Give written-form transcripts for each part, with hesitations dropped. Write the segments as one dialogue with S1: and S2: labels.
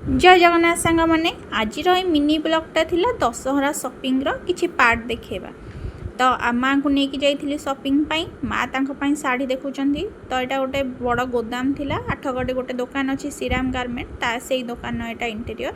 S1: जय जगन्नाथ सांग मैंने आज मिनी ब्लॉगटा थिला दशहरा शॉपिंग किछि पार्ट देखेबा। तो माँ को लेकिन जाइली शॉपिंग पाई माँ तांको साड़ी देखुचंदी। तो यहाँ गोटे बड़ गोदाम थिला आठगड़े गोटे दुकान अच्छी श्रीराम गारमेंट ता से दुकान यहाँ इंटेरियर।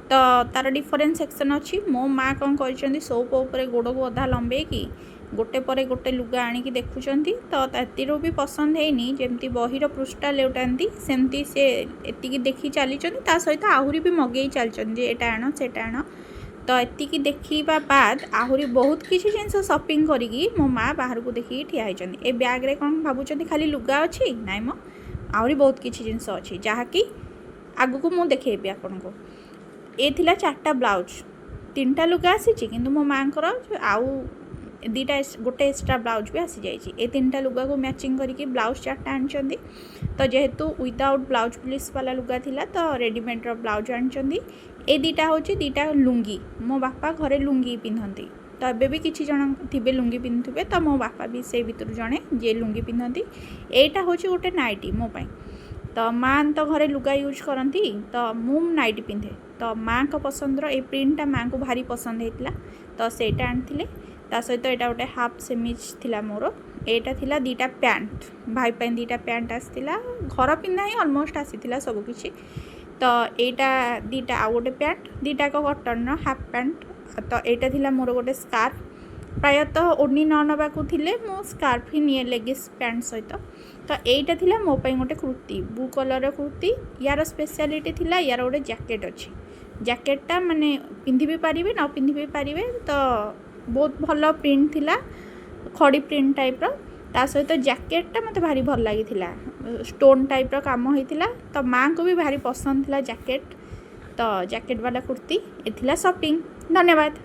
S1: तो तार डिफरेंट सेक्शन अच्छी। मो माँ कौन कर सोप उपर गोड़ को अधा लंबे कि गोटे पर गोटे लुगा आणिकी देखुंट। तो तातिर भी पसंद है जमी बहीर पृष्ठा लेउटाती सेमती से एति देखी चली सहित आहरी भी मगेई चलती एटा आण सेटा आण। तो एति देखा बाद आहरी बहुत किसी जिन शॉपिंग करी मो माँ बाहर को देखिए ठिया होती। ए बैग्रे कौन भावुं खाली लुगा अच्छी नाई मो आहरी बहुत किसी जिनस अच्छी जहाँकि आग को मुझे देखेबी आपन को। ये थिला 4टा ब्लाउज 3टा लुगा आसी कि मो माँ आउ दीटा गोटे एक्स्ट्रा ब्लाउज भी आसी जाइए। ये 3टा लुगा को मैचिंग करके ब्लाउज 4टा आनी। तो जेहेतु विदाउट ब्लाउज पुलिस वाला लुगा थिला तो रेडीमेड ब्लाउज आनी। ये 2टा हूँ 2टा लुंगी मो बापा घरे लुंगी पिंधती। तो एबे भी किसी जन थे लुंगी पिंधुवे तो मो बापा भी से भितर जड़े जे लुंगी पिंधती। यहाँ हूँ गोटे नाइटी मो पाई। तो माँ तो घरे लुगा यूज करती तो मु नाइटी पिंधे। तो माँ को पसंद ये प्रिंटा माँ को भारी पसंद होता तो सेटा आनी। ता सहित यहाँ गोटे हाफ सेमिज थिला मोर। एटा थिला 2टा पैंट भाई पे 2टा पैंट आसला घर पिंधा ही अलमोस्ट आसीला सबकि। तो यहाँ 2टा आउ गोटे पैंट 2टा कटन हाफ पैंट। तो यहाँ थिला मोर गोटे स्कार्फ प्रायतः ओढ़नी न नवाक मो स्कार्फ ही निए लेगिस पैंट सहित। तो यहाँ थिला मो पाई गोटे कुर्ती ब्लू कलर कुर्ती। यार स्पेशलिटी थिला यार गोटे जैकेट अच्छी। जैकेटा माने पिंधि भी पारे न पिंधि भी पारे। तो बहुत भल प्रिंट थिला खड़ी प्रिंट टाइप ता सहित जैकेटा मत भारी भल लगी स्टोन टाइप काम होता। तो माँ को भी भारी पसंद थिला जैकेट। तो जैकेट वाला कुर्ती ये थिला शॉपिंग। धन्यवाद।